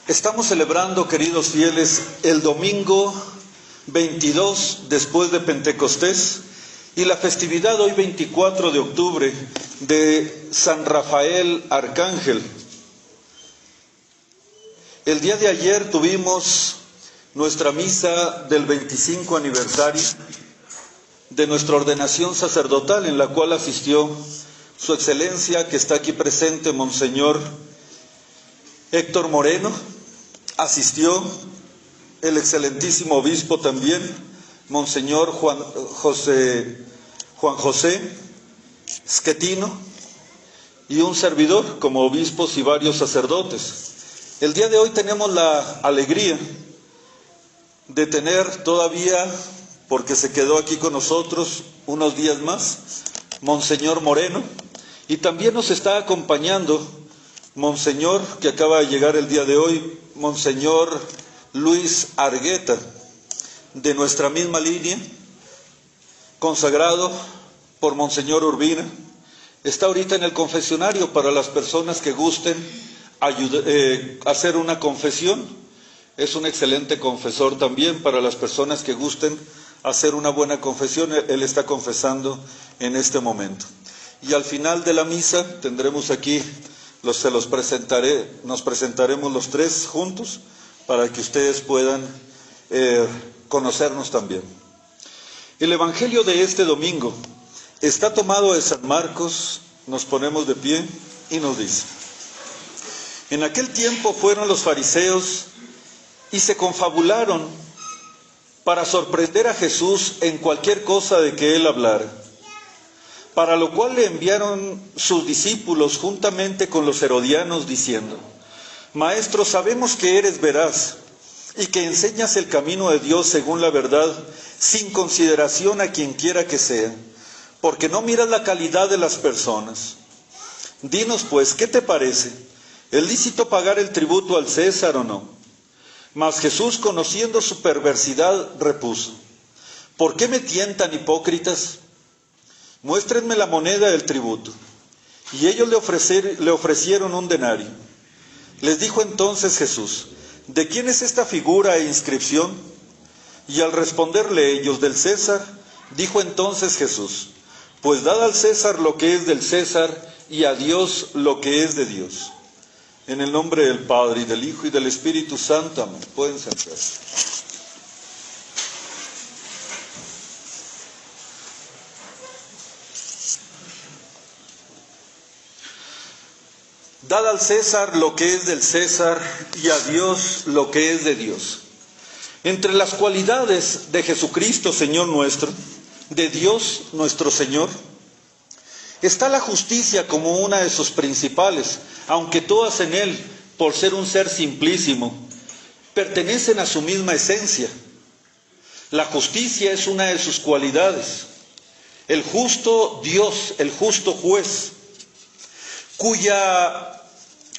Estamos celebrando, queridos fieles, el domingo 22 después de Pentecostés y la festividad hoy 24 de octubre de San Rafael Arcángel. El día de ayer tuvimos nuestra misa del 25 aniversario de nuestra ordenación sacerdotal, en la cual asistió Su Excelencia, que está aquí presente, Monseñor Héctor Moreno. Asistió el excelentísimo obispo también, Monseñor Juan José Schettino, y un servidor como obispos y varios sacerdotes. El día de hoy tenemos la alegría de tener todavía, porque se quedó aquí con nosotros unos días más, Monseñor Moreno, y también nos está acompañando Monseñor, que acaba de llegar el día de hoy, Monseñor Luis Argueta, de nuestra misma línea, consagrado por Monseñor Urbina. Está ahorita en el confesionario para las personas que gusten hacer una confesión. Es un excelente confesor también para las personas que gusten hacer una buena confesión. Él está confesando en este momento. Y al final de la misa tendremos aquí, nos presentaremos los tres juntos para que ustedes puedan conocernos también. El Evangelio de este domingo está tomado de San Marcos. Nos ponemos de pie y nos dice: en aquel tiempo fueron los fariseos y se confabularon para sorprender a Jesús en cualquier cosa de que él hablara. Para lo cual le enviaron sus discípulos juntamente con los herodianos, diciendo: Maestro, sabemos que eres veraz y que enseñas el camino de Dios según la verdad, sin consideración a quien quiera que sea, porque no miras la calidad de las personas. Dinos pues, ¿qué te parece? ¿Es lícito pagar el tributo al César o no? Mas Jesús, conociendo su perversidad, repuso: ¿por qué me tientan, hipócritas? Muéstrenme la moneda del tributo. Y ellos le ofrecieron un denario. Les dijo entonces Jesús: ¿de quién es esta figura e inscripción? Y al responderle ellos: del César. Dijo entonces Jesús: pues dad al César lo que es del César, y a Dios lo que es de Dios. En el nombre del Padre, y del Hijo, y del Espíritu Santo. Amén. Pueden sentarse. Dad al César lo que es del César, y a Dios lo que es de Dios. Entre las cualidades de Jesucristo, Señor nuestro, de Dios nuestro Señor, está la justicia como una de sus principales, aunque todas en Él, por ser un ser simplísimo, pertenecen a su misma esencia. La justicia es una de sus cualidades. El justo Dios, el justo juez, cuya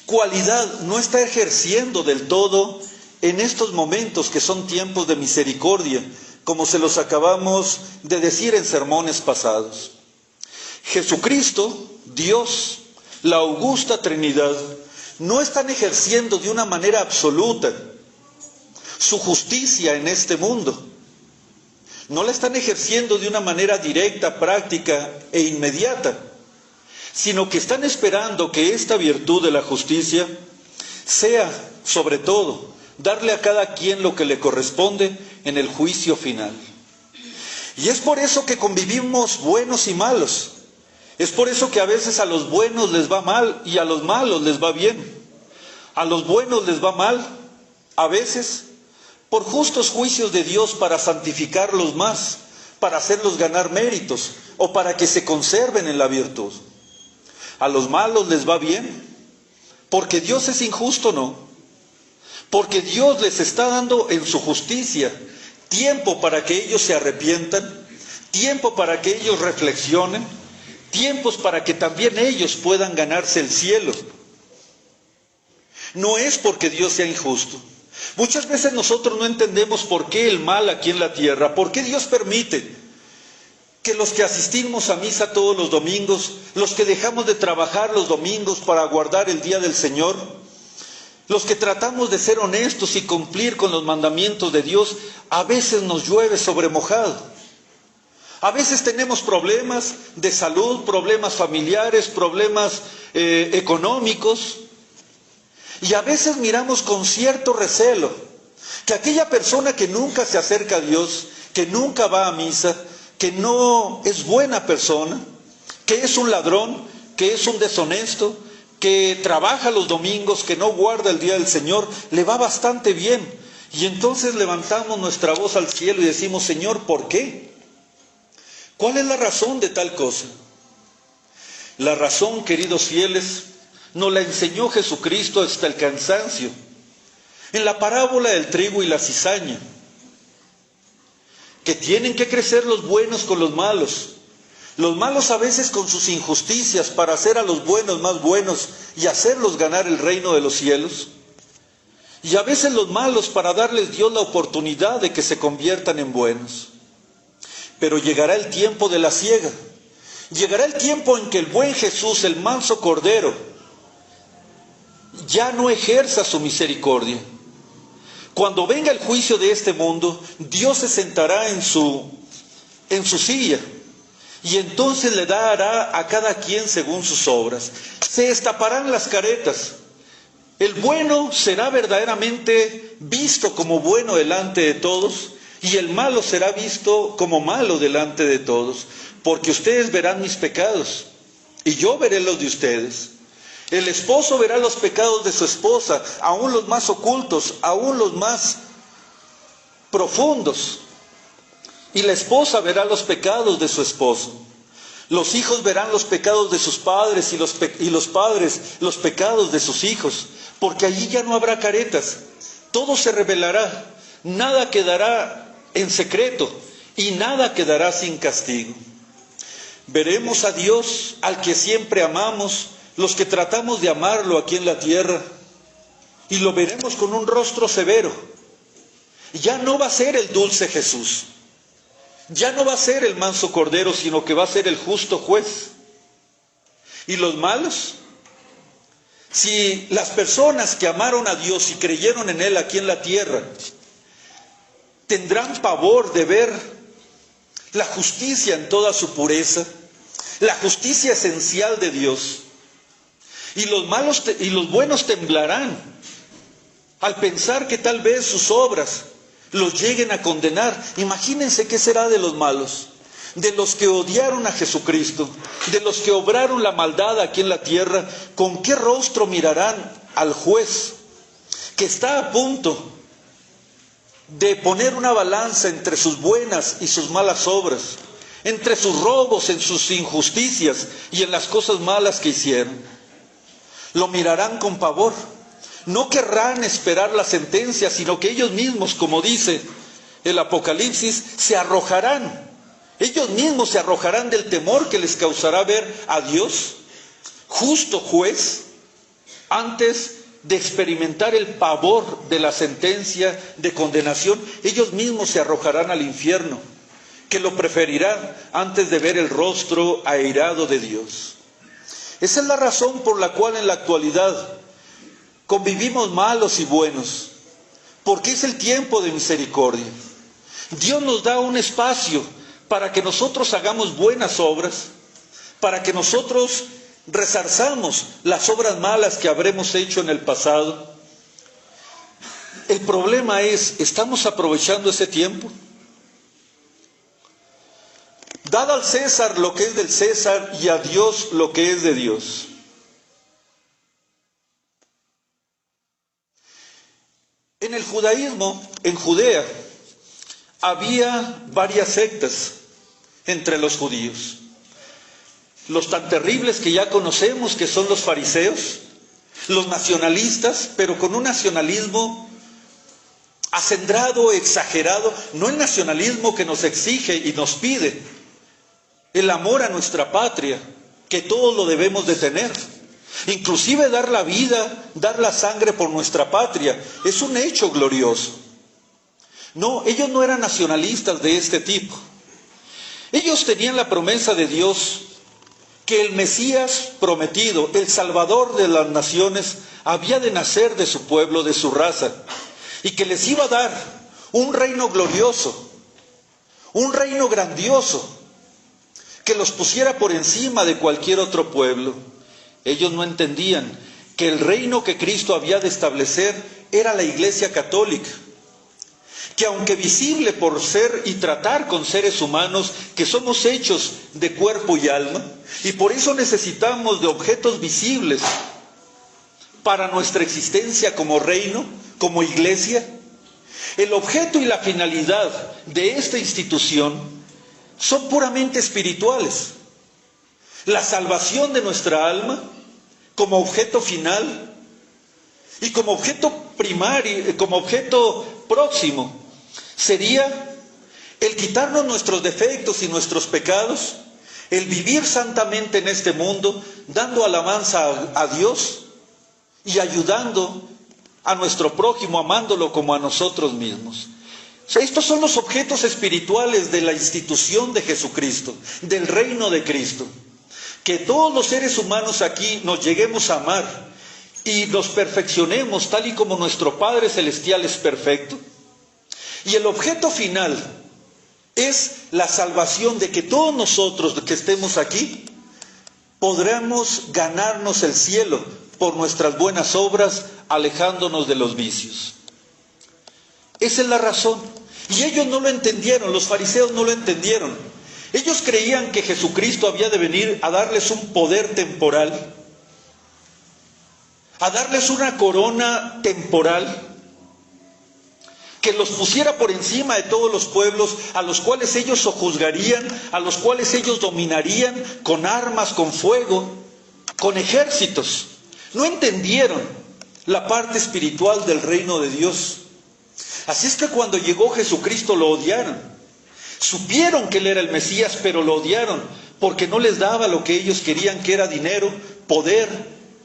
cualidad no está ejerciendo del todo en estos momentos que son tiempos de misericordia, como se los acabamos de decir en sermones pasados. Jesucristo, Dios, la augusta Trinidad, no están ejerciendo de una manera absoluta su justicia en este mundo. No la están ejerciendo de una manera directa, práctica e inmediata, sino que están esperando que esta virtud de la justicia sea, sobre todo, darle a cada quien lo que le corresponde en el juicio final. Y es por eso que convivimos buenos y malos. Es por eso que a veces a los buenos les va mal y a los malos les va bien. A los buenos les va mal, a veces, por justos juicios de Dios para santificarlos más, para hacerlos ganar méritos o para que se conserven en la virtud. A los malos les va bien, porque Dios es injusto, ¿no? Porque Dios les está dando en su justicia tiempo para que ellos se arrepientan, tiempo para que ellos reflexionen, tiempos para que también ellos puedan ganarse el cielo. No es porque Dios sea injusto. Muchas veces nosotros no entendemos por qué el mal aquí en la tierra, por qué Dios permite que los que asistimos a misa todos los domingos, los que dejamos de trabajar los domingos para guardar el día del Señor, los que tratamos de ser honestos y cumplir con los mandamientos de Dios, a veces nos llueve sobre mojado. A veces tenemos problemas de salud, problemas familiares, problemas económicos. Y a veces miramos con cierto recelo que aquella persona que nunca se acerca a Dios, que nunca va a misa, que no es buena persona, que es un ladrón, que es un deshonesto, que trabaja los domingos, que no guarda el día del Señor, le va bastante bien. Y entonces levantamos nuestra voz al cielo y decimos: Señor, ¿por qué? ¿Cuál es la razón de tal cosa? La razón, queridos fieles, nos la enseñó Jesucristo hasta el cansancio, en la parábola del trigo y la cizaña, que tienen que crecer los buenos con los malos a veces con sus injusticias para hacer a los buenos más buenos y hacerlos ganar el reino de los cielos, y a veces los malos para darles Dios la oportunidad de que se conviertan en buenos. Pero llegará el tiempo de la siega, llegará el tiempo en que el buen Jesús, el manso Cordero, ya no ejerza su misericordia. Cuando venga el juicio de este mundo, Dios se sentará en su silla, y entonces le dará a cada quien según sus obras. Se destaparán las caretas. El bueno será verdaderamente visto como bueno delante de todos, y el malo será visto como malo delante de todos, porque ustedes verán mis pecados, y yo veré los de ustedes. El esposo verá los pecados de su esposa, aún los más ocultos, aún los más profundos. Y la esposa verá los pecados de su esposo. Los hijos verán los pecados de sus padres y los padres los pecados de sus hijos. Porque allí ya no habrá caretas. Todo se revelará. Nada quedará en secreto y nada quedará sin castigo. Veremos a Dios, al que siempre amamos, los que tratamos de amarlo aquí en la tierra, y lo veremos con un rostro severo. Ya no va a ser el dulce Jesús, ya no va a ser el manso Cordero, sino que va a ser el justo juez. ¿Y los malos? Si las personas que amaron a Dios y creyeron en Él aquí en la tierra tendrán pavor de ver la justicia en toda su pureza, la justicia esencial de Dios, y los malos y los buenos temblarán al pensar que tal vez sus obras los lleguen a condenar. Imagínense qué será de los malos, de los que odiaron a Jesucristo, de los que obraron la maldad aquí en la tierra. ¿Con qué rostro mirarán al juez que está a punto de poner una balanza entre sus buenas y sus malas obras, entre sus robos, en sus injusticias y en las cosas malas que hicieron? Lo mirarán con pavor. No querrán esperar la sentencia, sino que ellos mismos, como dice el Apocalipsis, se arrojarán. Ellos mismos se arrojarán del temor que les causará ver a Dios, justo juez, antes de experimentar el pavor de la sentencia de condenación. Ellos mismos se arrojarán al infierno, que lo preferirán antes de ver el rostro airado de Dios. Esa es la razón por la cual en la actualidad convivimos malos y buenos, porque es el tiempo de misericordia. Dios nos da un espacio para que nosotros hagamos buenas obras, para que nosotros resarzamos las obras malas que habremos hecho en el pasado. El problema es, ¿estamos aprovechando ese tiempo? Dad al César lo que es del César y a Dios lo que es de Dios. En el judaísmo, en Judea, había varias sectas entre los judíos. Los tan terribles que ya conocemos, que son los fariseos, los nacionalistas, pero con un nacionalismo acendrado, exagerado, no el nacionalismo que nos exige y nos pide el amor a nuestra patria, que todos lo debemos de tener. Inclusive dar la vida, dar la sangre por nuestra patria, es un hecho glorioso. No, ellos no eran nacionalistas de este tipo. Ellos tenían la promesa de Dios que el Mesías prometido, el Salvador de las naciones, había de nacer de su pueblo, de su raza, y que les iba a dar un reino glorioso, un reino grandioso, que los pusiera por encima de cualquier otro pueblo. Ellos no entendían que el reino que Cristo había de establecer era la Iglesia Católica, que aunque visible por ser y tratar con seres humanos que somos hechos de cuerpo y alma, y por eso necesitamos de objetos visibles para nuestra existencia como reino, como iglesia, el objeto y la finalidad de esta institución son puramente espirituales. La salvación de nuestra alma como objeto final y como objeto primario, como objeto próximo, sería el quitarnos nuestros defectos y nuestros pecados, el vivir santamente en este mundo, dando alabanza a Dios y ayudando a nuestro prójimo, amándolo como a nosotros mismos. O sea, estos son los objetos espirituales de la institución de Jesucristo, del reino de Cristo. Que todos los seres humanos aquí nos lleguemos a amar y nos perfeccionemos tal y como nuestro Padre Celestial es perfecto. Y el objeto final es la salvación de que todos nosotros que estemos aquí podremos ganarnos el cielo por nuestras buenas obras, alejándonos de los vicios. Esa es la razón. Y ellos no lo entendieron, los fariseos no lo entendieron. Ellos creían que Jesucristo había de venir a darles un poder temporal, a darles una corona temporal, que los pusiera por encima de todos los pueblos, a los cuales ellos sojuzgarían, a los cuales ellos dominarían con armas, con fuego, con ejércitos. No entendieron la parte espiritual del reino de Dios. Así es que cuando llegó Jesucristo lo odiaron. Supieron que Él era el Mesías, pero lo odiaron, porque no les daba lo que ellos querían, que era dinero, poder,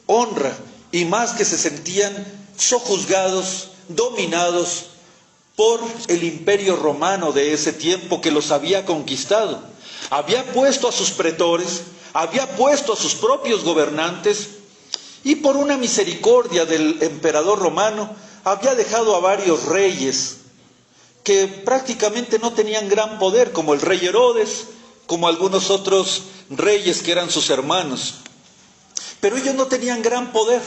honra, y más que se sentían sojuzgados, dominados por el imperio romano de ese tiempo que los había conquistado. Había puesto a sus pretores, había puesto a sus propios gobernantes, y por una misericordia del emperador romano había dejado a varios reyes que prácticamente no tenían gran poder, como el rey Herodes, como algunos otros reyes que eran sus hermanos. Pero ellos no tenían gran poder.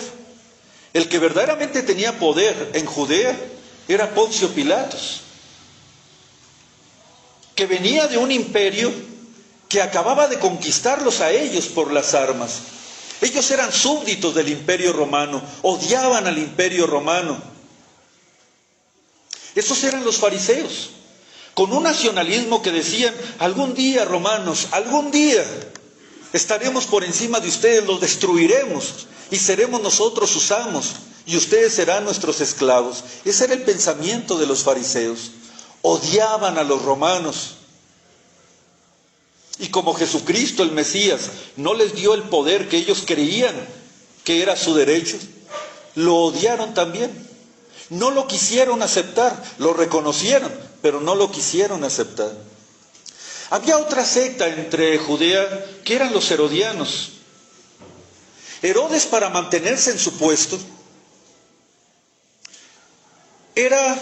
El que verdaderamente tenía poder en Judea era Poncio Pilatos, que venía de un imperio que acababa de conquistarlos a ellos por las armas. Ellos eran súbditos del imperio romano, odiaban al imperio romano. Esos eran los fariseos, con un nacionalismo que decían: algún día, romanos, algún día estaremos por encima de ustedes, los destruiremos y seremos nosotros sus amos y ustedes serán nuestros esclavos. Ese era el pensamiento de los fariseos. Odiaban a los romanos. Y como Jesucristo, el Mesías, no les dio el poder que ellos creían que era su derecho, lo odiaron también. No lo quisieron aceptar, lo reconocieron, pero no lo quisieron aceptar. Había otra secta entre Judea que eran los herodianos. Herodes, para mantenerse en su puesto, era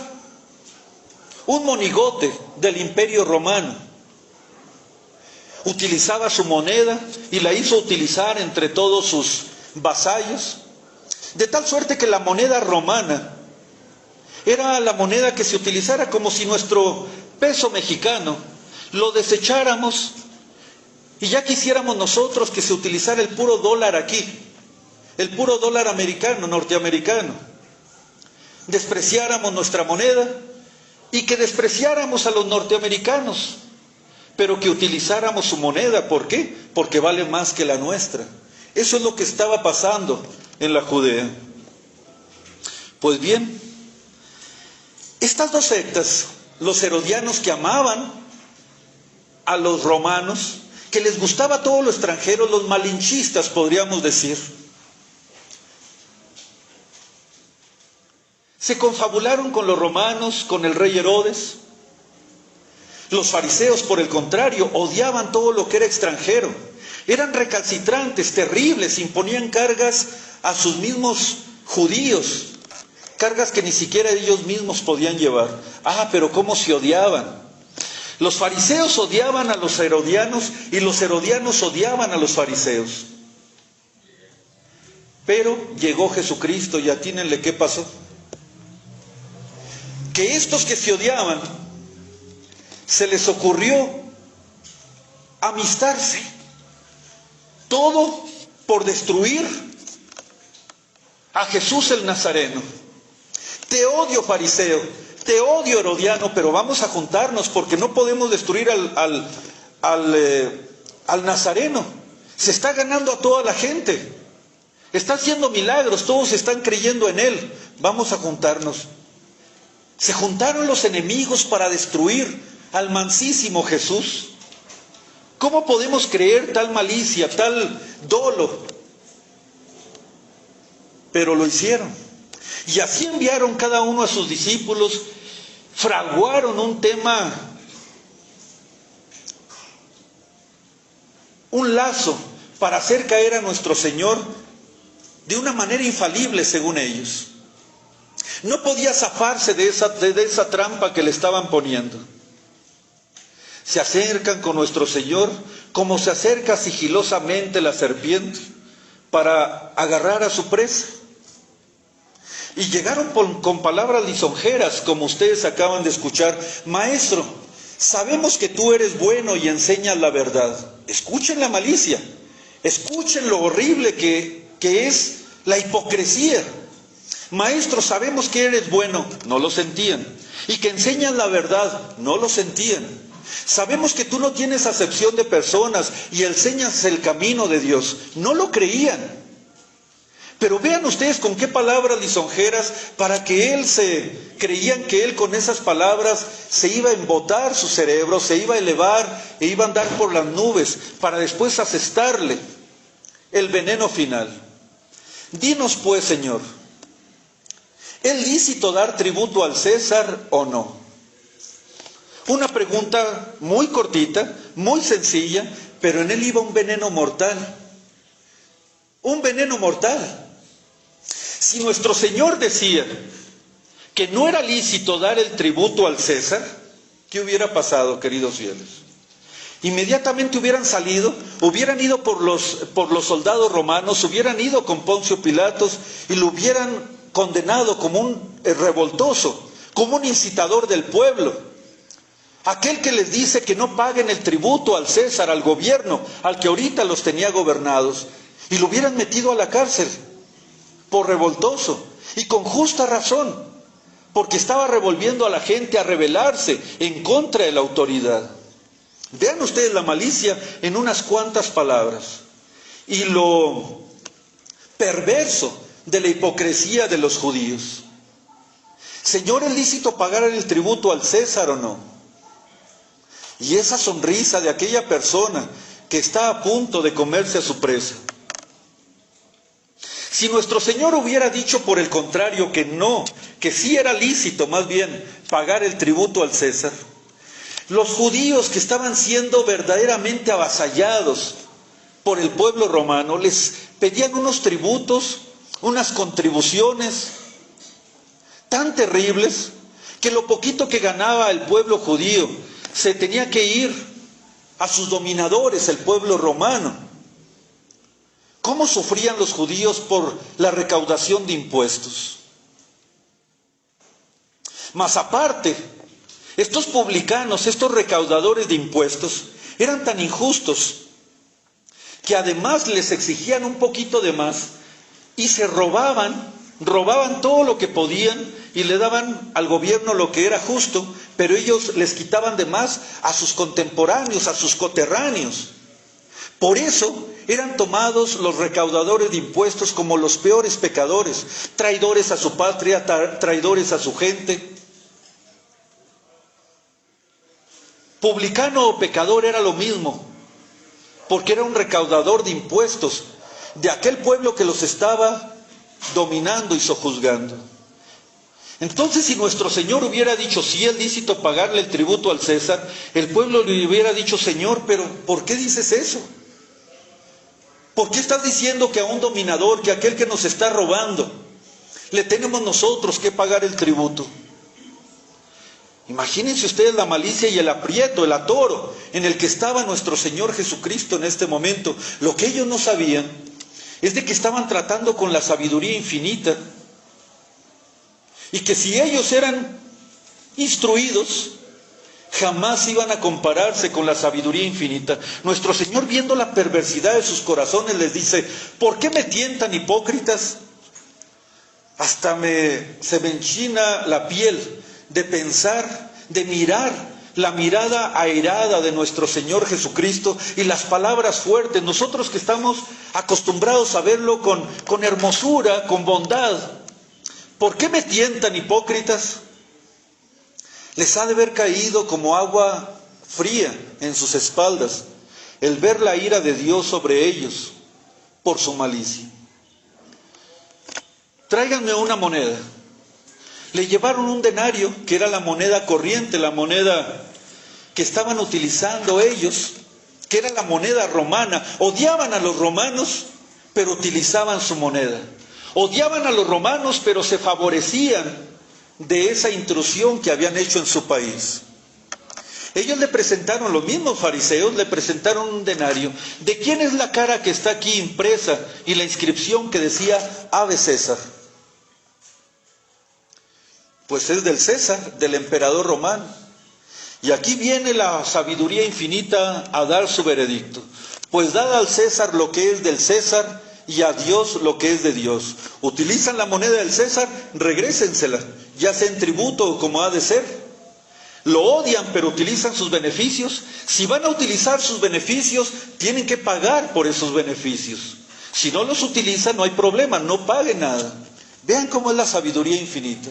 un monigote del imperio romano. Utilizaba su moneda y la hizo utilizar entre todos sus vasallos, de tal suerte que la moneda romana era la moneda que se utilizara, como si nuestro peso mexicano lo desecháramos y ya quisiéramos nosotros que se utilizara el puro dólar aquí, el puro dólar americano, norteamericano. Despreciáramos nuestra moneda y que despreciáramos a los norteamericanos, pero que utilizáramos su moneda. ¿Por qué? Porque vale más que la nuestra. Eso es lo que estaba pasando en la Judea. Pues bien, estas dos sectas, los herodianos, que amaban a los romanos, que les gustaba todo lo extranjero, los malinchistas podríamos decir, se confabularon con los romanos, con el rey Herodes. Los fariseos, por el contrario, odiaban todo lo que era extranjero. Eran recalcitrantes, terribles, imponían cargas a sus mismos judíos, cargas que ni siquiera ellos mismos podían llevar. Pero cómo se odiaban. Los fariseos odiaban a los herodianos y los herodianos odiaban a los fariseos. Pero llegó Jesucristo y atínenle qué pasó. Que estos que se odiaban, se les ocurrió amistarse. Todo por destruir a Jesús el Nazareno. Te odio, fariseo, te odio, herodiano, pero vamos a juntarnos porque no podemos destruir al Nazareno. Se está ganando a toda la gente. Está haciendo milagros, todos están creyendo en él. Vamos a juntarnos. Se juntaron los enemigos para destruir al mansísimo Jesús. ¿Cómo podemos creer tal malicia, tal dolo? Pero lo hicieron. Y así enviaron cada uno a sus discípulos, fraguaron un tema, un lazo para hacer caer a nuestro Señor de una manera infalible según ellos. No podía zafarse de esa trampa que le estaban poniendo. Se acercan con nuestro Señor como se acerca sigilosamente la serpiente para agarrar a su presa. Y llegaron con palabras lisonjeras, como ustedes acaban de escuchar. Maestro, sabemos que tú eres bueno y enseñas la verdad. Escuchen la malicia, escuchen lo horrible que es la hipocresía. Maestro, sabemos que eres bueno, no lo sentían. Y que enseñas la verdad, no lo sentían. Sabemos que tú no tienes acepción de personas y enseñas el camino de Dios, no lo creían. Pero vean ustedes con qué palabras lisonjeras, para que creían que él con esas palabras se iba a embotar su cerebro, se iba a elevar e iba a andar por las nubes, para después asestarle el veneno final. Dinos pues, Señor, ¿es lícito dar tributo al César o no? Una pregunta muy cortita, muy sencilla, pero en él iba un veneno mortal. Un veneno mortal. Si nuestro Señor decía que no era lícito dar el tributo al César, ¿qué hubiera pasado, queridos fieles? Inmediatamente hubieran salido, hubieran ido por los soldados romanos, hubieran ido con Poncio Pilatos y lo hubieran condenado como un revoltoso, como un incitador del pueblo. Aquel que les dice que no paguen el tributo al César, al gobierno, al que ahorita los tenía gobernados, y lo hubieran metido a la cárcel por revoltoso, y con justa razón, porque estaba revolviendo a la gente a rebelarse en contra de la autoridad. Vean ustedes la malicia en unas cuantas palabras, y lo perverso de la hipocresía de los judíos. Señor, ¿es lícito pagar el tributo al César o no? Y esa sonrisa de aquella persona que está a punto de comerse a su presa. Si nuestro Señor hubiera dicho por el contrario que no, que sí era lícito más bien pagar el tributo al César, los judíos que estaban siendo verdaderamente avasallados por el pueblo romano les pedían unos tributos, unas contribuciones tan terribles que lo poquito que ganaba el pueblo judío se tenía que ir a sus dominadores, el pueblo romano. ¿Cómo sufrían los judíos por la recaudación de impuestos? Más aparte, estos publicanos, estos recaudadores de impuestos, eran tan injustos que además les exigían un poquito de más y se robaban todo lo que podían y le daban al gobierno lo que era justo, pero ellos les quitaban de más a sus contemporáneos, a sus coterráneos. Por eso eran tomados los recaudadores de impuestos como los peores pecadores, traidores a su patria, traidores a su gente. Publicano o pecador era lo mismo, porque era un recaudador de impuestos de aquel pueblo que los estaba dominando y sojuzgando. Entonces, si nuestro Señor hubiera dicho, sí es lícito pagarle el tributo al César, el pueblo le hubiera dicho, Señor, pero ¿por qué dices eso? ¿Por qué estás diciendo que a un dominador, que a aquel que nos está robando, le tenemos nosotros que pagar el tributo? Imagínense ustedes la malicia y el aprieto, el atoro en el que estaba nuestro Señor Jesucristo en este momento. Lo que ellos no sabían es de que estaban tratando con la sabiduría infinita y que si ellos eran instruidos, jamás iban a compararse con la sabiduría infinita. Nuestro Señor, viendo la perversidad de sus corazones, les dice: ¿por qué me tientan, hipócritas? Hasta se me enchina la piel de pensar, de mirar la mirada airada de nuestro Señor Jesucristo y las palabras fuertes. Nosotros que estamos acostumbrados a verlo con hermosura, con bondad. ¿Por qué me tientan, hipócritas? Les ha de haber caído como agua fría en sus espaldas el ver la ira de Dios sobre ellos por su malicia. Tráiganme una moneda. Le llevaron un denario, que era la moneda corriente, la moneda que estaban utilizando ellos, que era la moneda romana. Odiaban a los romanos, pero utilizaban su moneda. Odiaban a los romanos, pero se favorecían de esa intrusión que habían hecho en su país. Ellos le presentaron, los mismos fariseos, le presentaron un denario. ¿De quién es la cara que está aquí impresa? Y la inscripción que decía Ave César. Pues es del César, del emperador romano. Y aquí viene la sabiduría infinita a dar su veredicto. Pues dad al César lo que es del César y a Dios lo que es de Dios. Utilizan la moneda del César, regrésensela, ya sea en tributo o como ha de ser. Lo odian, pero utilizan sus beneficios. Si van a utilizar sus beneficios, tienen que pagar por esos beneficios. Si no los utilizan, no hay problema, no paguen nada. Vean cómo es la sabiduría infinita.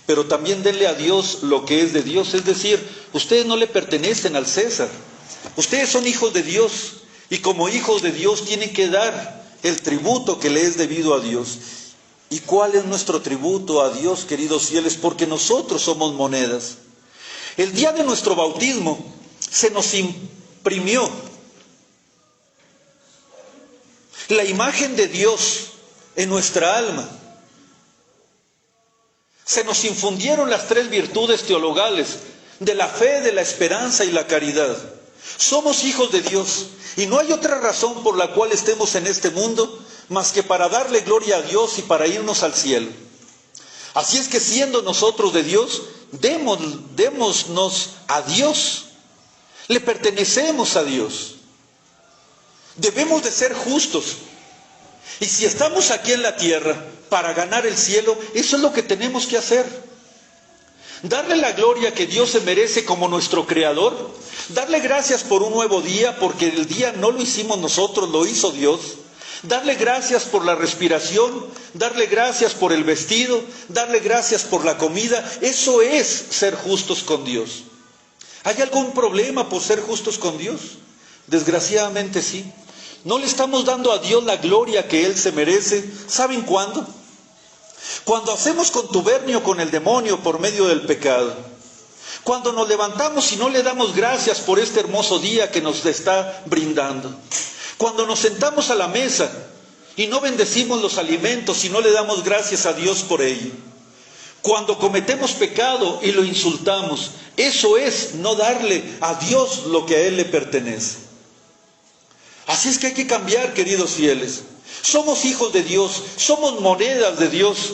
Pero también denle a Dios lo que es de Dios. Es decir, ustedes no le pertenecen al César. Ustedes son hijos de Dios. Y como hijos de Dios tienen que dar el tributo que le es debido a Dios. ¿Y cuál es nuestro tributo a Dios, queridos fieles? Porque nosotros somos monedas. El día de nuestro bautismo se nos imprimió la imagen de Dios en nuestra alma. Se nos infundieron las 3 virtudes teologales de la fe, de la esperanza y la caridad. Somos hijos de Dios y no hay otra razón por la cual estemos en este mundo más que para darle gloria a Dios y para irnos al cielo. Así es que siendo nosotros de Dios, démonos a Dios. Le pertenecemos a Dios. Debemos de ser justos. Y si estamos aquí en la tierra para ganar el cielo, eso es lo que tenemos que hacer. Darle la gloria que Dios se merece como nuestro Creador. Darle gracias por un nuevo día, porque el día no lo hicimos nosotros, lo hizo Dios. Darle gracias por la respiración, darle gracias por el vestido, darle gracias por la comida. Eso es ser justos con Dios. ¿Hay algún problema por ser justos con Dios? Desgraciadamente sí. No le estamos dando a Dios la gloria que Él se merece. ¿Saben cuándo? Cuando hacemos contubernio con el demonio por medio del pecado. Cuando nos levantamos y no le damos gracias por este hermoso día que nos está brindando. Cuando nos sentamos a la mesa y no bendecimos los alimentos y no le damos gracias a Dios por ello. Cuando cometemos pecado y lo insultamos, eso es no darle a Dios lo que a Él le pertenece. Así es que hay que cambiar, queridos fieles. Somos hijos de Dios, somos monedas de Dios,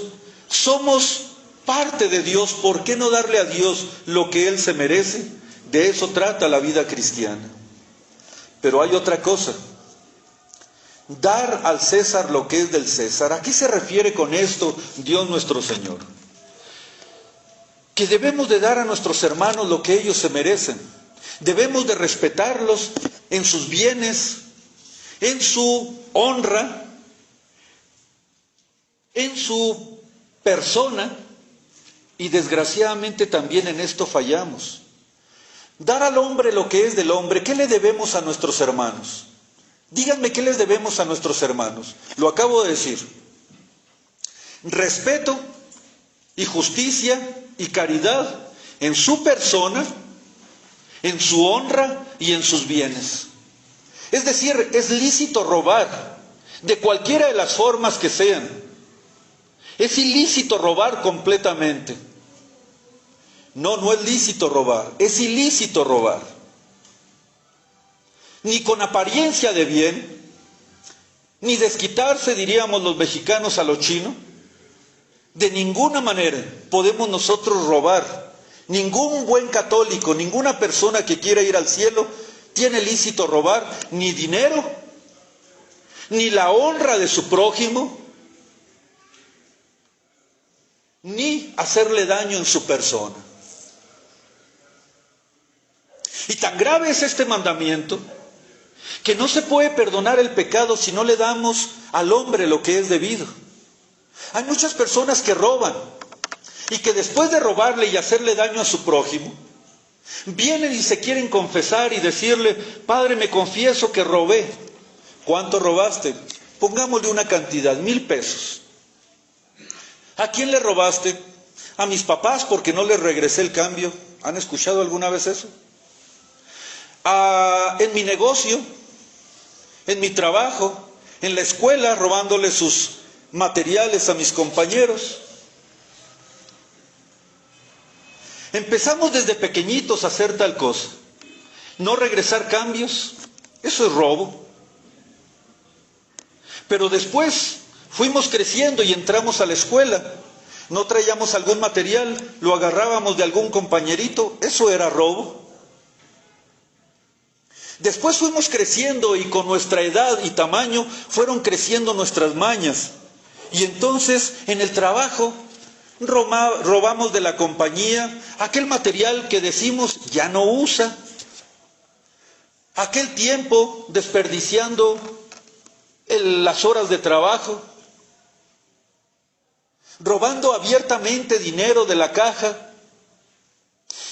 somos parte de Dios. ¿Por qué no darle a Dios lo que Él se merece? De eso trata la vida cristiana. Pero hay otra cosa. Dar al César lo que es del César. ¿A qué se refiere con esto Dios nuestro Señor? Que debemos de dar a nuestros hermanos lo que ellos se merecen. Debemos de respetarlos en sus bienes, en su honra, en su persona, y desgraciadamente también en esto fallamos. Dar al hombre lo que es del hombre. ¿Qué le debemos a nuestros hermanos? Díganme, ¿qué les debemos a nuestros hermanos? Lo acabo de decir. Respeto y justicia y caridad en su persona, en su honra y en sus bienes. Es decir, es lícito robar, de cualquiera de las formas que sean. Es ilícito robar completamente. No, no es lícito robar, es ilícito robar. Ni con apariencia de bien, ni desquitarse, diríamos los mexicanos, a lo chino. De ninguna manera podemos nosotros robar. Ningún buen católico, ninguna persona que quiera ir al cielo tiene lícito robar ni dinero, ni la honra de su prójimo, ni hacerle daño en su persona. Y tan grave es este mandamiento que no se puede perdonar el pecado si no le damos al hombre lo que es debido. Hay muchas personas que roban y que después de robarle y hacerle daño a su prójimo, vienen y se quieren confesar y decirle: Padre, me confieso que robé. ¿Cuánto robaste? Pongámosle una cantidad, 1,000 pesos. ¿A quién le robaste? A mis papás, porque no les regresé el cambio. ¿Han escuchado alguna vez eso? En mi negocio, en mi trabajo, en la escuela, robándole sus materiales a mis compañeros. Empezamos desde pequeñitos a hacer tal cosa. No regresar cambios, eso es robo. Pero después fuimos creciendo y entramos a la escuela. No traíamos algún material, lo agarrábamos de algún compañerito, eso era robo. Después fuimos creciendo y con nuestra edad y tamaño fueron creciendo nuestras mañas. Y entonces en el trabajo robamos de la compañía aquel material que decimos ya no usa. Aquel tiempo desperdiciando las horas de trabajo. Robando abiertamente dinero de la caja.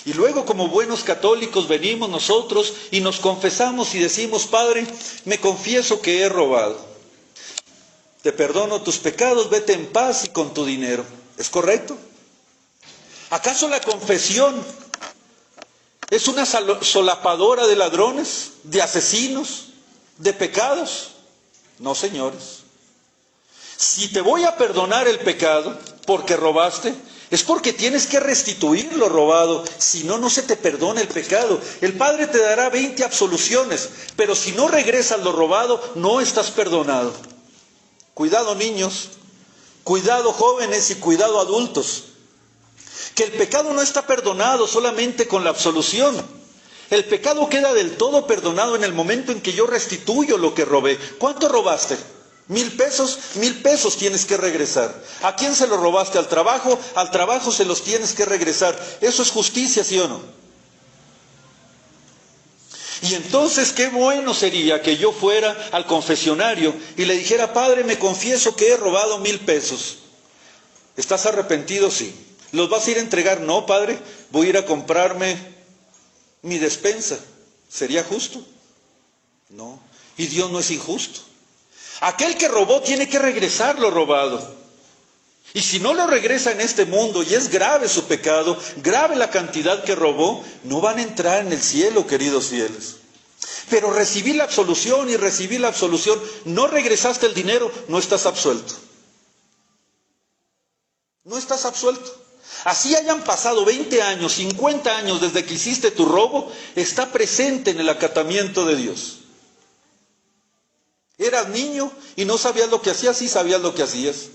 Y luego, como buenos católicos, venimos nosotros y nos confesamos y decimos: Padre, me confieso que he robado. Te perdono tus pecados, vete en paz y con tu dinero. ¿Es correcto? ¿Acaso la confesión es una solapadora de ladrones, de asesinos, de pecados? No, señores. Si te voy a perdonar el pecado porque robaste, es porque tienes que restituir lo robado, si no, no se te perdona el pecado. El Padre te dará 20 absoluciones, pero si no regresas lo robado, no estás perdonado. Cuidado, niños, cuidado, jóvenes, y cuidado, adultos, que el pecado no está perdonado solamente con la absolución. El pecado queda del todo perdonado en el momento en que yo restituyo lo que robé. ¿Cuánto robaste? 1,000 pesos, 1,000 pesos tienes que regresar. ¿A quién se lo robaste? ¿Al trabajo? Al trabajo se los tienes que regresar. ¿Eso es justicia, sí o no? Y entonces qué bueno sería que yo fuera al confesionario y le dijera: Padre, me confieso que he robado 1,000 pesos. ¿Estás arrepentido? Sí. ¿Los vas a ir a entregar? No, Padre, voy a ir a comprarme mi despensa. ¿Sería justo? No. Y Dios no es injusto. Aquel que robó tiene que regresar lo robado. Y si no lo regresa en este mundo, y es grave su pecado, grave la cantidad que robó, no van a entrar en el cielo, queridos fieles. Pero recibí la absolución y recibí la absolución, no regresaste el dinero, no estás absuelto. No estás absuelto. Así hayan pasado 20 años, 50 años desde que hiciste tu robo, está presente en el acatamiento de Dios. Eras niño y no sabías lo que hacías, sí sabías lo que hacías.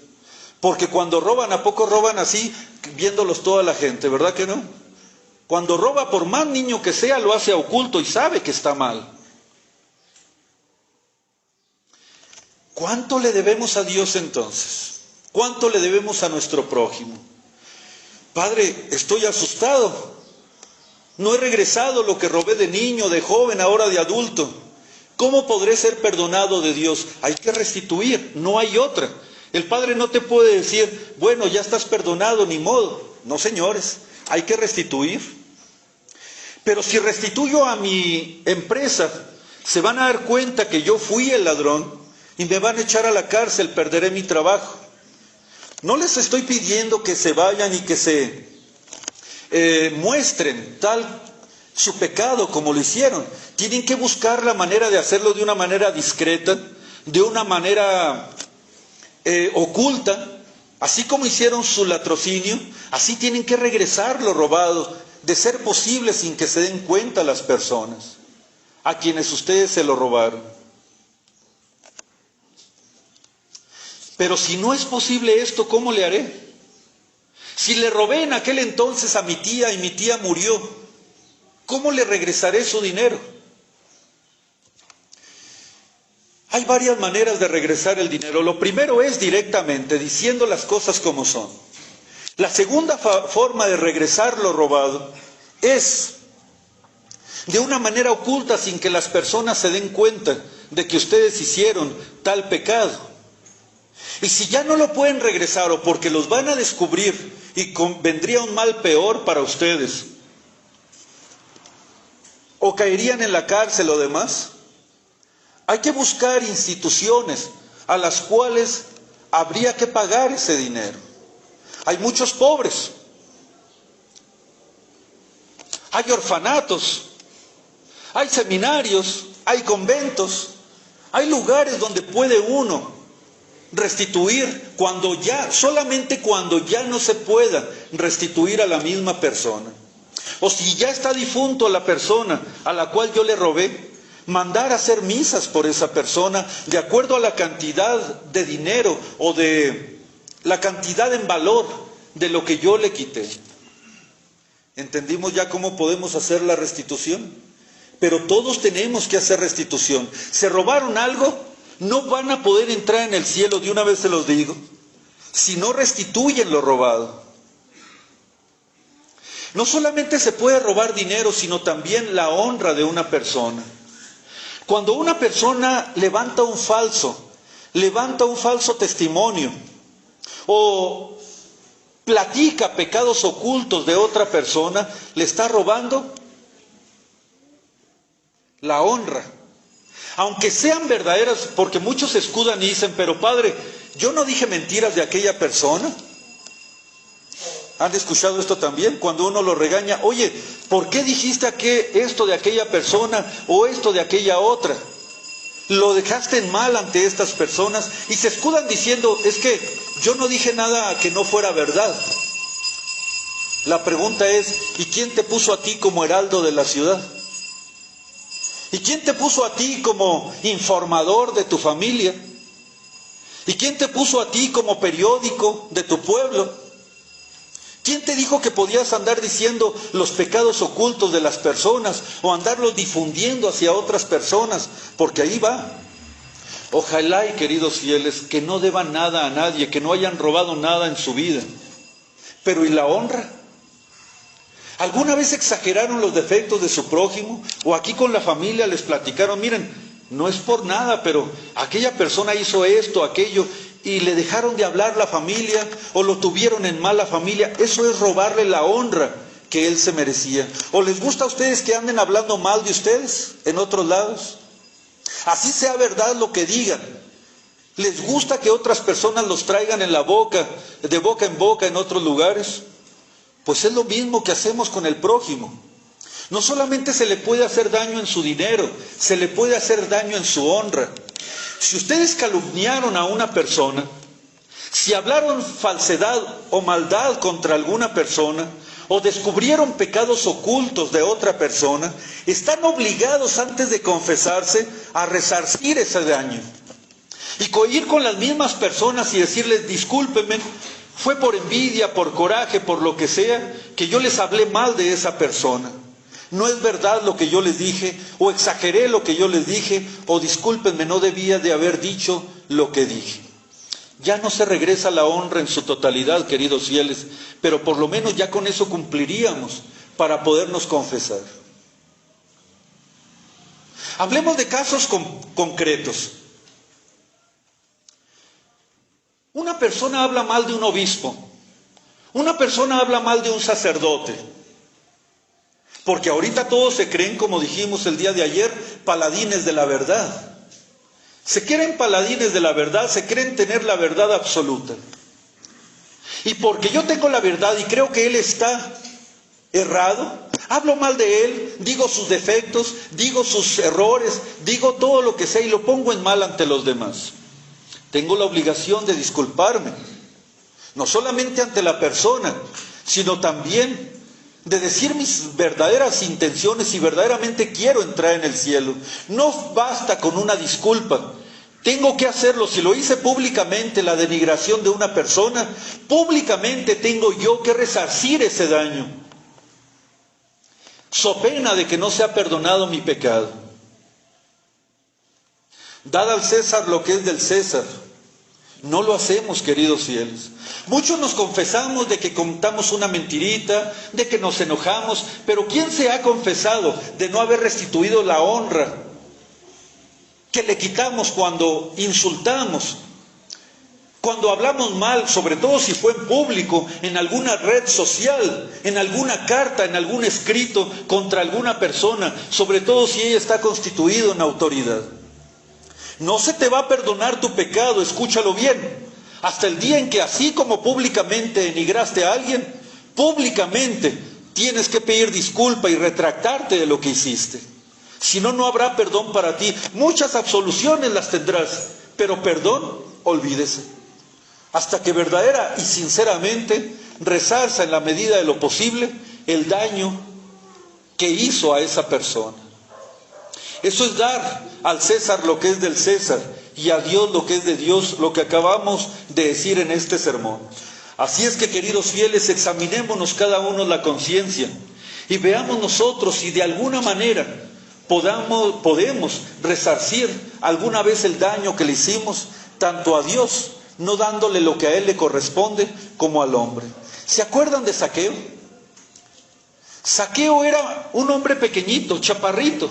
Porque cuando roban, ¿a poco roban así, viéndolos toda la gente? ¿Verdad que no? Cuando roba, por más niño que sea, lo hace a oculto y sabe que está mal. ¿Cuánto le debemos a Dios entonces? ¿Cuánto le debemos a nuestro prójimo? Padre, estoy asustado. No he regresado lo que robé de niño, de joven, ahora de adulto. ¿Cómo podré ser perdonado de Dios? Hay que restituir, no hay otra. El Padre no te puede decir: bueno, ya estás perdonado, ni modo. No, señores, hay que restituir. Pero si restituyo a mi empresa, se van a dar cuenta que yo fui el ladrón y me van a echar a la cárcel, perderé mi trabajo. No les estoy pidiendo que se vayan y que se muestren tal su pecado como lo hicieron. Tienen que buscar la manera de hacerlo de una manera discreta, de una manera oculta, así como hicieron su latrocinio, así tienen que regresar lo robado, de ser posible sin que se den cuenta las personas a quienes ustedes se lo robaron. Pero si no es posible esto, ¿cómo le haré? Si le robé en aquel entonces a mi tía y mi tía murió, ¿cómo le regresaré su dinero? Hay varias maneras de regresar el dinero. Lo primero es directamente, diciendo las cosas como son. La segunda forma de regresar lo robado es de una manera oculta, sin que las personas se den cuenta de que ustedes hicieron tal pecado. Y si ya no lo pueden regresar o porque los van a descubrir y vendría un mal peor para ustedes, o caerían en la cárcel o demás, hay que buscar instituciones a las cuales habría que pagar ese dinero. Hay muchos pobres, hay orfanatos, hay seminarios, hay conventos, hay lugares donde puede uno restituir solamente cuando ya no se pueda restituir a la misma persona. O si ya está difunto la persona a la cual yo le robé, mandar a hacer misas por esa persona de acuerdo a la cantidad de dinero o de la cantidad en valor de lo que yo le quité. ¿Entendimos ya cómo podemos hacer la restitución? Pero todos tenemos que hacer restitución. ¿Se robaron algo? No van a poder entrar en el cielo, de una vez se los digo, si no restituyen lo robado. No solamente se puede robar dinero, sino también la honra de una persona. Cuando una persona levanta un falso testimonio, o platica pecados ocultos de otra persona, le está robando la honra. Aunque sean verdaderas, porque muchos se escudan y dicen, pero padre, yo no dije mentiras de aquella persona. ¿Han escuchado esto también? Cuando uno lo regaña, oye, ¿por qué dijiste esto de aquella persona o esto de aquella otra? Lo dejaste en mal ante estas personas y se escudan diciendo, es que yo no dije nada que no fuera verdad. La pregunta es, ¿y quién te puso a ti como heraldo de la ciudad? ¿Y quién te puso a ti como informador de tu familia? ¿Y quién te puso a ti como periódico de tu pueblo? ¿Quién te dijo que podías andar diciendo los pecados ocultos de las personas o andarlos difundiendo hacia otras personas? Porque ahí va. Ojalá, y queridos fieles, que no deban nada a nadie, que no hayan robado nada en su vida. Pero ¿y la honra? ¿Alguna vez exageraron los defectos de su prójimo? ¿O aquí con la familia les platicaron, miren, no es por nada, pero aquella persona hizo esto, aquello, y le dejaron de hablar la familia, o lo tuvieron en mala familia? Eso es robarle la honra que él se merecía. ¿O les gusta a ustedes que anden hablando mal de ustedes en otros lados? Así sea verdad lo que digan. ¿Les gusta que otras personas los traigan en la boca, de boca en boca en otros lugares? Pues es lo mismo que hacemos con el prójimo. No solamente se le puede hacer daño en su dinero, se le puede hacer daño en su honra. Si ustedes calumniaron a una persona, si hablaron falsedad o maldad contra alguna persona, o descubrieron pecados ocultos de otra persona, están obligados antes de confesarse a resarcir ese daño. Y ir con las mismas personas y decirles, discúlpenme, fue por envidia, por coraje, por lo que sea, que yo les hablé mal de esa persona. No es verdad lo que yo les dije, o exageré lo que yo les dije, o discúlpenme, no debía de haber dicho lo que dije. Ya no se regresa la honra en su totalidad, queridos fieles, pero por lo menos ya con eso cumpliríamos para podernos confesar. Hablemos de casos concretos. Una persona habla mal de un obispo, una persona habla mal de un sacerdote, porque ahorita todos se creen, como dijimos el día de ayer, paladines de la verdad. Se creen paladines de la verdad, se creen tener la verdad absoluta. Y porque yo tengo la verdad y creo que él está errado, Hablo mal de él, digo sus defectos, digo sus errores, digo todo lo que sea y lo pongo en mal ante los demás. Tengo la obligación de disculparme, no solamente ante la persona, sino también de decir mis verdaderas intenciones si verdaderamente quiero entrar en el cielo. No basta con una disculpa. Tengo que hacerlo. Si lo hice públicamente, la denigración de una persona, públicamente tengo yo que resarcir ese daño, so pena de que no sea perdonado mi pecado. Dad al César lo que es del César. No lo hacemos, queridos fieles. Muchos nos confesamos de que contamos una mentirita, de que nos enojamos, pero ¿quién se ha confesado de no haber restituido la honra que le quitamos cuando insultamos, cuando hablamos mal, sobre todo si fue en público, en alguna red social, en alguna carta, en algún escrito contra alguna persona, sobre todo si ella está constituida en autoridad? No se te va a perdonar tu pecado, escúchalo bien, hasta el día en que, así como públicamente denigraste a alguien, públicamente tienes que pedir disculpa y retractarte de lo que hiciste. Si no, no habrá perdón para ti. Muchas absoluciones las tendrás, pero perdón, olvídese. Hasta que verdadera y sinceramente resarza en la medida de lo posible el daño que hizo a esa persona. Eso es dar al César lo que es del César y a Dios lo que es de Dios, lo que acabamos de decir en este sermón. Así es que, queridos fieles, examinémonos cada uno la conciencia y veamos nosotros si de alguna manera podemos resarcir alguna vez el daño que le hicimos, tanto a Dios, no dándole lo que a Él le corresponde, como al hombre. ¿Se acuerdan de Zaqueo? Zaqueo era un hombre pequeñito, chaparrito,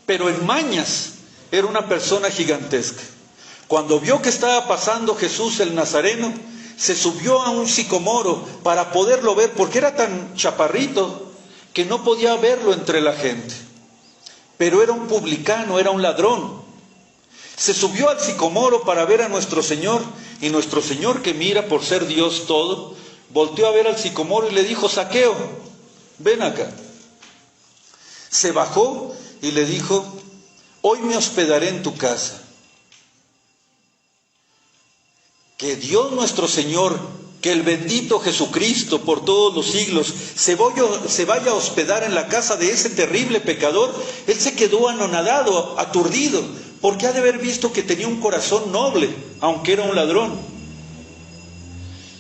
pero en mañas era una persona gigantesca. Cuando vio que estaba pasando Jesús el Nazareno, se subió a un sicomoro para poderlo ver, porque era tan chaparrito que no podía verlo entre la gente. Pero era un publicano, era un ladrón. Se subió al sicomoro para ver a nuestro Señor, y nuestro Señor, que mira por ser Dios todo, volteó a ver al sicomoro y le dijo: Zaqueo, ven acá. Se bajó y le dijo: hoy me hospedaré en tu casa. Que Dios nuestro Señor, que el bendito Jesucristo por todos los siglos se vaya a hospedar en la casa de ese terrible pecador. Él se quedó anonadado, aturdido, porque ha de haber visto que tenía un corazón noble, aunque era un ladrón.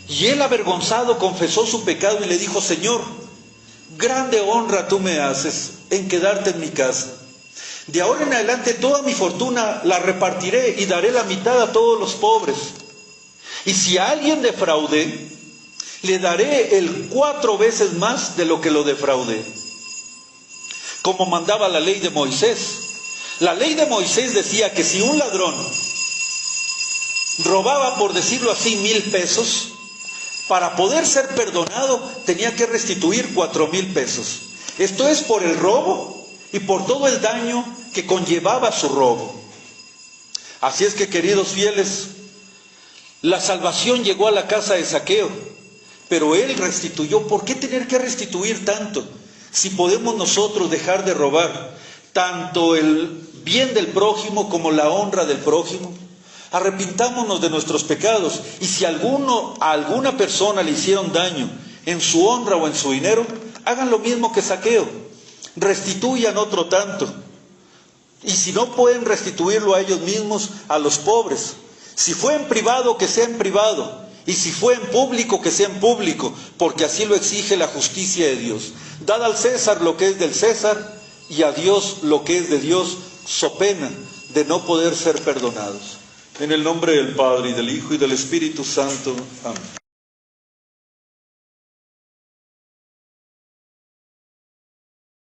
Y él, avergonzado, confesó su pecado y le dijo: Señor, grande honra tú me haces en quedarte en mi casa. De ahora en adelante toda mi fortuna la repartiré y daré la mitad a todos los pobres. Y si a alguien defraudé, le daré el 4 veces más de lo que lo defraudé. Como mandaba la ley de Moisés. La ley de Moisés decía que si un ladrón robaba, por decirlo así, 1,000 pesos, para poder ser perdonado tenía que restituir 4,000 pesos. Esto es por el robo y por todo el daño que conllevaba su robo. Así es que, queridos fieles, la salvación llegó a la casa de Zaqueo, pero él restituyó. ¿Por qué tener que restituir tanto? Si podemos nosotros dejar de robar tanto el bien del prójimo como la honra del prójimo. Arrepintámonos de nuestros pecados, y si a alguna persona le hicieron daño en su honra o en su dinero, hagan lo mismo que Zaqueo, restituyan otro tanto. Y si no pueden restituirlo a ellos mismos, a los pobres. Si fue en privado, que sea en privado, y si fue en público, que sea en público, porque así lo exige la justicia de Dios. Dad al César lo que es del César, y a Dios lo que es de Dios, so pena de no poder ser perdonados. En el nombre del Padre, y del Hijo, y del Espíritu Santo. Amén.